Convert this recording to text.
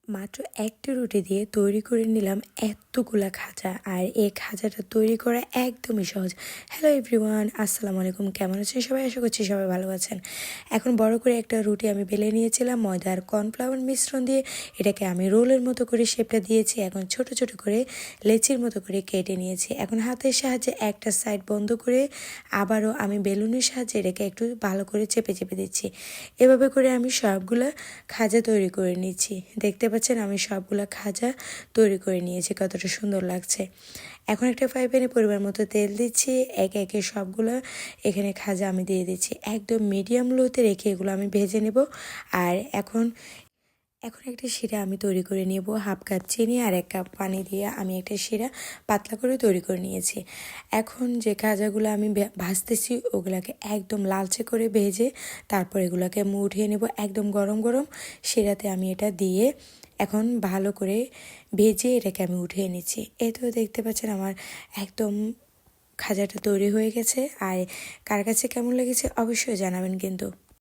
মাত্র একটা রুটি দিয়ে তৈরি করে নিলাম এতগুলা খাজা। আর এই খাজাটা তৈরি করা একদমই সহজ। হ্যালো এভরিওয়ান, আসসালামু আলাইকুম। কেমন আছেন সবাই? আশা করছি সবাই ভালো আছেন। এখন বড় করে একটা রুটি আমি বেলে নিয়েছিলাম ময়দা আর কর্নফ্লাওয়ার মিশ্রণ দিয়ে। এটাকে আমি রোলের মতো করে শেপটা দিয়েছি। এখন ছোট ছোট করে লেচির মতো করে কেটে নিয়েছি। এখন হাতের সাহায্যে একটা সাইড বন্ধ করে আবারও আমি বেলুনের সাহায্যে এটাকে একটু ভালো করে চেপে চেপে দিচ্ছি। এভাবে করে আমি সবগুলা খাজা তৈরি করে নিচ্ছি। দেখতে পাচ্ছেন আমি সবগুলা খাজা তৈরি করে নিয়েছি, কতটা সুন্দর লাগছে। এখন একটা ফ্রাই প্যানে পরিমাণ মতো তেল দিচ্ছি, একে একে সবগুলো এখানে খাজা আমি দিয়ে দিচ্ছি। একদম মিডিয়াম লোতে রেখে এগুলো আমি ভেজে নেব। আর এখন একটা শিরা আমি তৈরি করে নেব। 1/2 কাপ চিনি আর 1 কাপ পানি দিয়ে আমি একটা শিরা পাতলা করে তৈরি করে নিয়েছি। এখন যে খাজাগুলো আমি ভাজতেছি ওগুলাকে একদম লালচে করে ভেজে তারপর এগুলোকে আমি উঠিয়ে নেব। একদম গরম গরম শিরাতে আমি এটা দিয়ে এখন ভালো করে ভেজে এটাকে আমি উঠিয়ে নিচ্ছি। এই তো দেখতে পাচ্ছেন আমার একদম খাজাটা তৈরি হয়ে গেছে। আর কার কাছে কেমন লেগেছে অবশ্যই জানাবেন কিন্তু।